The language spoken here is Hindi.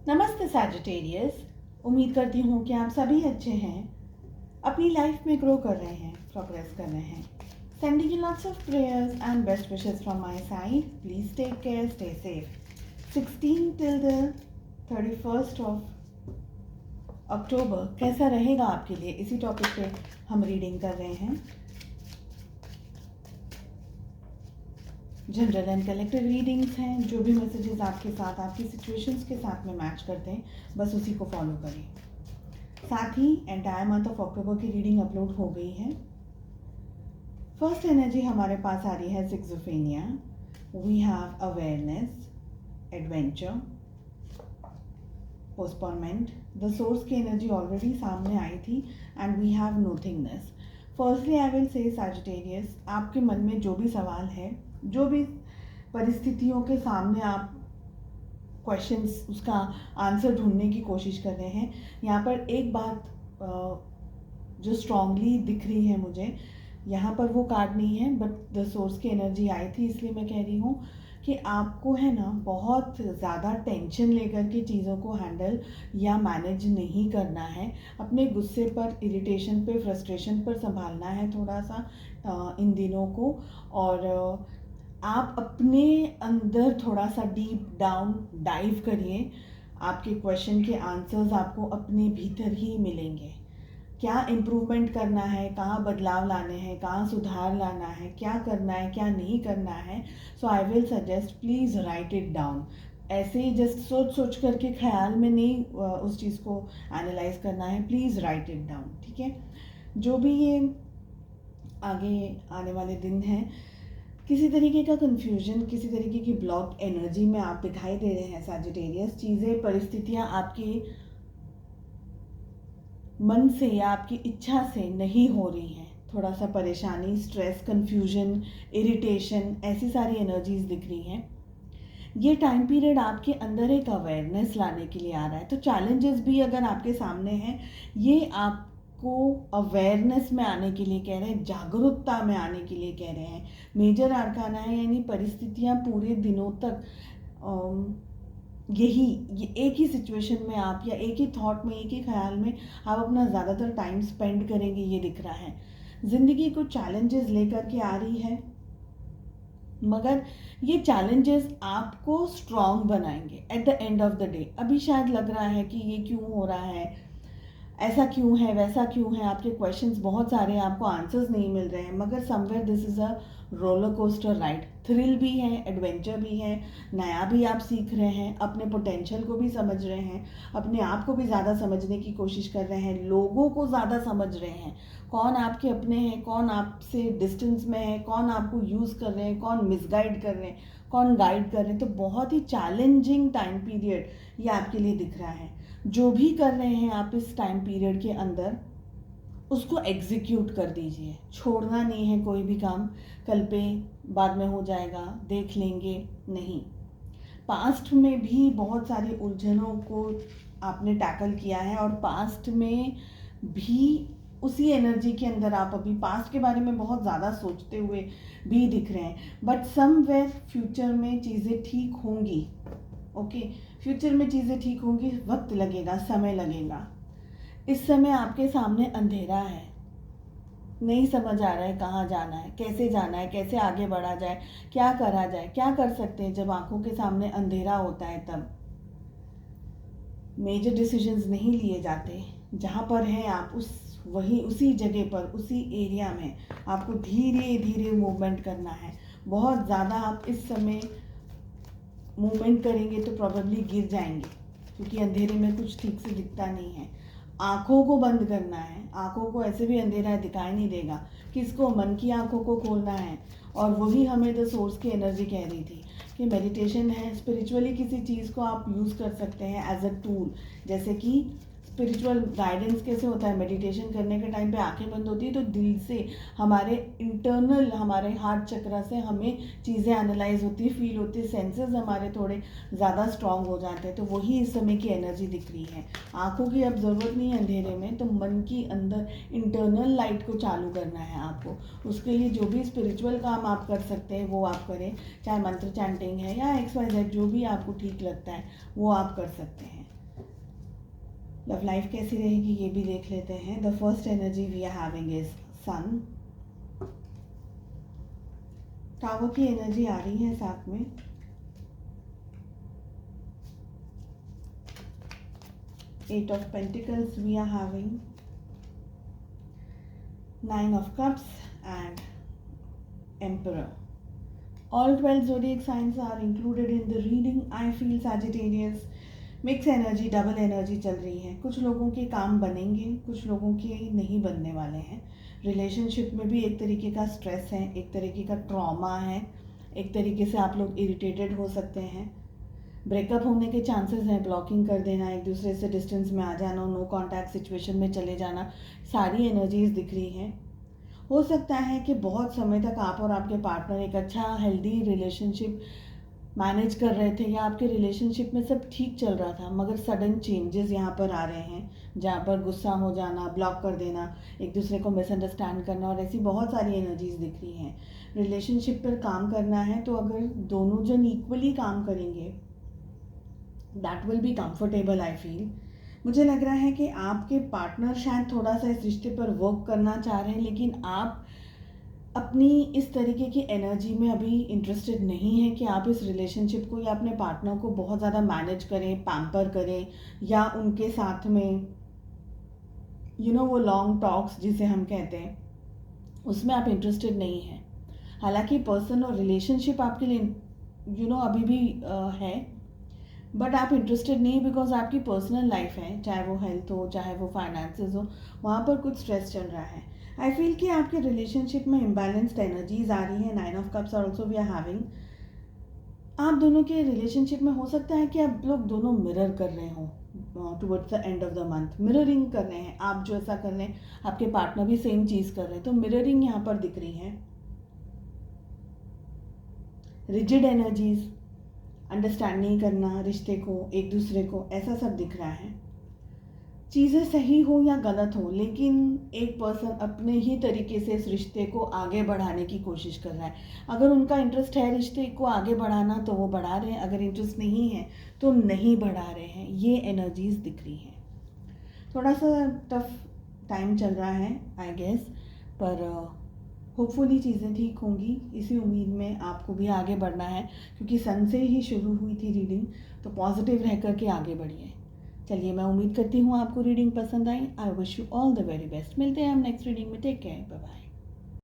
नमस्ते सैजिटेरियस। उम्मीद करती हूँ कि आप सभी अच्छे हैं, अपनी लाइफ में ग्रो कर रहे हैं, प्रोग्रेस कर रहे हैं। Sending you lots of prayers and best wishes from my side. Please take care, stay safe. 16 till the 31st of October कैसा रहेगा आपके लिए, इसी टॉपिक पे हम रीडिंग कर रहे हैं। जनरल एंड कलेक्टिव रीडिंग्स हैं। जो भी मैसेजेस आपके साथ, आपकी सिचुएशंस के साथ में मैच करते हैं, बस उसी को फॉलो करें। साथ ही एंटायर मंथ ऑफ अक्टूबर की रीडिंग अपलोड हो गई है। फर्स्ट एनर्जी हमारे पास आ रही है सिक्सोफेनिया। We have awareness, adventure, postponement. The source की एनर्जी ऑलरेडी सामने आई थी and we have nothingness. Firstly I will say Sagittarius, आपके मन में जो भी सवाल है, जो भी परिस्थितियों के सामने आप क्वेश्चंस, उसका आंसर ढूंढने की कोशिश कर रहे हैं, यहाँ पर एक बात जो स्ट्रांगली दिख रही है मुझे, यहाँ पर वो कार्ड नहीं है बट द सोर्स की एनर्जी आई थी, इसलिए मैं कह रही हूँ कि आपको है ना बहुत ज़्यादा टेंशन लेकर के चीज़ों को हैंडल या मैनेज नहीं करना है। अपने गुस्से पर, इरिटेशन पे, फ्रस्ट्रेशन पर संभालना है थोड़ा सा इन दिनों को। और आप अपने अंदर थोड़ा सा डीप डाउन डाइव करिए। आपके क्वेश्चन के आंसर्स आपको अपने भीतर ही मिलेंगे। क्या इम्प्रूवमेंट करना है, कहाँ बदलाव लाने हैं, कहाँ सुधार लाना है, क्या करना है, क्या नहीं करना है। So I will suggest please write it down. ऐसे ही जस्ट सोच सोच करके ख्याल में नहीं उस चीज़ को एनालाइज करना है। प्लीज़ राइट इट डाउन, ठीक है। जो भी ये आगे आने वाले दिन हैं, किसी तरीके का कन्फ्यूजन, किसी तरीके की ब्लॉक एनर्जी में आप दिखाई दे रहे हैं सैजिटेरियस। चीज़ें, परिस्थितियाँ आपकी मन से या आपकी इच्छा से नहीं हो रही हैं। थोड़ा सा परेशानी, स्ट्रेस, कन्फ्यूजन, इरिटेशन, ऐसी सारी एनर्जीज दिख रही हैं। ये टाइम पीरियड आपके अंदर एक अवेयरनेस लाने के लिए आ रहा है। तो चैलेंजेस भी अगर आपके सामने हैं, ये आपको अवेयरनेस में आने के लिए कह रहे हैं, जागरूकता में आने के लिए कह रहे हैं। मेजर आर्काना है, यानी परिस्थितियाँ पूरे दिनों तक ये एक ही सिचुएशन में आप, या एक ही थॉट में, एक ही ख्याल में आप अपना ज़्यादातर टाइम स्पेंड करेंगे, ये दिख रहा है। ज़िंदगी कुछ चैलेंजेस लेकर के आ रही है, मगर ये चैलेंजेस आपको स्ट्रॉन्ग बनाएंगे at the end of the day. अभी शायद लग रहा है कि ये क्यों हो रहा है, ऐसा क्यों है, वैसा क्यों है, आपके क्वेश्चंस बहुत सारे हैं, आपको आंसर्स नहीं मिल रहे हैं, मगर somewhere this is a roller coaster ride. Thrill भी है, एडवेंचर भी है, नया भी आप सीख रहे हैं, अपने पोटेंशियल को भी समझ रहे हैं, अपने आप को भी ज़्यादा समझने की कोशिश कर रहे हैं, लोगों को ज़्यादा समझ रहे हैं, कौन आपके अपने हैं, कौन आपसे डिस्टेंस में है, कौन आपको यूज़ कर रहे हैं, कौन मिसगाइड कर रहे हैं, कौन गाइड कर रहे हैं। तो बहुत ही चैलेंजिंग टाइम पीरियड ये आपके लिए दिख रहा है। जो भी कर रहे हैं आप इस टाइम पीरियड के अंदर, उसको एग्जीक्यूट कर दीजिए। छोड़ना नहीं है कोई भी काम, कल पे, बाद में हो जाएगा, देख लेंगे, नहीं। पास्ट में भी बहुत सारी उलझनों को आपने टैकल किया है, और पास्ट में भी उसी एनर्जी के अंदर आप अभी पास्ट के बारे में बहुत ज़्यादा सोचते हुए भी दिख रहे हैं। बट समवेयर फ्यूचर में चीज़ें ठीक होंगी, ओके। फ्यूचर में चीज़ें ठीक होंगी, वक्त लगेगा, समय लगेगा। इस समय आपके सामने अंधेरा है, नहीं समझ आ रहा है कहाँ जाना है, कैसे जाना है, कैसे आगे बढ़ा जाए, क्या करा जाए, क्या कर सकते हैं। जब आंखों के सामने अंधेरा होता है तब मेजर डिसीजंस नहीं लिए जाते। जहाँ पर हैं आप, उसी जगह पर, उसी एरिया में आपको धीरे धीरे मूवमेंट करना है। बहुत ज़्यादा आप इस समय मूवमेंट करेंगे तो प्रॉबेबली गिर जाएंगे, क्योंकि अंधेरे में कुछ ठीक से दिखता नहीं है। आँखों को बंद करना है, आँखों को ऐसे भी अंधेरा दिखाई नहीं देगा, किसको, मन की आँखों को खोलना है। और वही हमें द सोर्स की एनर्जी कह रही थी कि मेडिटेशन है, स्पिरिचुअली किसी चीज़ को आप यूज़ कर सकते हैं एज अ टूल। जैसे कि स्पिरिचुअल गाइडेंस कैसे होता है, मेडिटेशन करने के टाइम पे आंखें बंद होती है तो दिल से, हमारे इंटरनल, हमारे हार्ट चक्रा से हमें चीज़ें एनालाइज होती है, फील होती है, सेंसेस हमारे थोड़े ज़्यादा स्ट्रांग हो जाते हैं। तो वही इस समय की एनर्जी दिख रही है। आंखों की अब ज़रूरत नहीं है अंधेरे में, तो मन की अंदर इंटरनल लाइट को चालू करना है आपको। उसके लिए जो भी स्पिरिचुअल काम आप कर सकते हैं वो आप करें, चाहे मंत्र चैंटिंग है या XYZ, जो भी आपको ठीक लगता है वो आप कर सकते हैं। लव लाइफ कैसी रहेगी ये भी देख लेते हैं। The first energy we are having is sun. Tower की एनर्जी आ रही है साथ में। Eight of pentacles we are having, nine of cups and emperor. All 12 zodiac signs are included in the reading. I feel Sagittarius mix energy, double energy चल रही है। कुछ लोगों के काम बनेंगे, कुछ लोगों के नहीं बनने वाले हैं। रिलेशनशिप में भी एक तरीके का स्ट्रेस है, एक तरीके का ट्रॉमा है, एक तरीके से आप लोग इरिटेटेड हो सकते हैं। ब्रेकअप होने के चांसेस हैं, ब्लॉकिंग कर देना, एक दूसरे से डिस्टेंस में आ जाना, नो कॉन्टैक्ट सिचुएशन में चले जाना, सारी एनर्जीज दिख रही हैं। हो सकता है कि बहुत समय तक आप और आपके पार्टनर एक अच्छा हेल्दी रिलेशनशिप मैनेज कर रहे थे, या आपके रिलेशनशिप में सब ठीक चल रहा था, मगर सडन चेंजेस यहाँ पर आ रहे हैं, जहाँ पर गुस्सा हो जाना, ब्लॉक कर देना, एक दूसरे को मिसअंडरस्टैंड करना, और ऐसी बहुत सारी एनर्जीज दिख रही हैं। रिलेशनशिप पर काम करना है तो अगर दोनों जन इक्वली काम करेंगे, that will be comfortable. I feel, मुझे लग रहा है कि आपके पार्टनर शायद थोड़ा सा इस रिश्ते पर वर्क करना चाह रहे हैं, लेकिन आप अपनी इस तरीके की एनर्जी में अभी इंटरेस्टेड नहीं है कि आप इस रिलेशनशिप को या अपने पार्टनर को बहुत ज़्यादा मैनेज करें, पैम्पर करें, या उनके साथ में वो लॉन्ग टॉक्स जिसे हम कहते हैं, उसमें आप इंटरेस्टेड नहीं हैं। हालांकि पर्सन और रिलेशनशिप आपके लिए अभी भी है, बट आप इंटरेस्टेड नहीं, बिकॉज आपकी पर्सनल लाइफ है, चाहे वो हेल्थ हो, चाहे वो फाइनेंसेस हो, वहाँ पर कुछ स्ट्रेस चल रहा है। आई फील कि आपके रिलेशनशिप में इम्बैलेंस्ड एनर्जीज आ रही है। Nine of cups also we are having. आप दोनों के रिलेशनशिप में हो सकता है कि आप लोग दोनों मिरर कर रहे हो towards the end of the month. Mirroring कर रहे हैं, आप जो ऐसा कर रहे हैं आपके पार्टनर भी सेम चीज़ कर रहे हैं, तो मिररिंग यहाँ पर दिख रही है। रिजिड एनर्जीज, अंडरस्टैंड नहीं करना रिश्ते को, एक दूसरे को, ऐसा सब दिख रहा है। चीज़ें सही हो या गलत हो, लेकिन एक पर्सन अपने ही तरीके से इस रिश्ते को आगे बढ़ाने की कोशिश कर रहा है। अगर उनका इंटरेस्ट है रिश्ते को आगे बढ़ाना तो वो बढ़ा रहे हैं, अगर इंटरेस्ट नहीं है तो नहीं बढ़ा रहे हैं। ये एनर्जीज दिख रही हैं। थोड़ा सा टफ टाइम चल रहा है आई गेस, पर होपफुली चीज़ें ठीक होंगी, इसी उम्मीद में आपको भी आगे बढ़ना है, क्योंकि सन से ही शुरू हुई थी रीडिंग, तो पॉजिटिव रह कर के आगे बढ़िए। चलिए, मैं उम्मीद करती हूँ आपको रीडिंग पसंद आई। I wish you all the very best. मिलते हैं हम नेक्स्ट रीडिंग में। Take care, bye bye.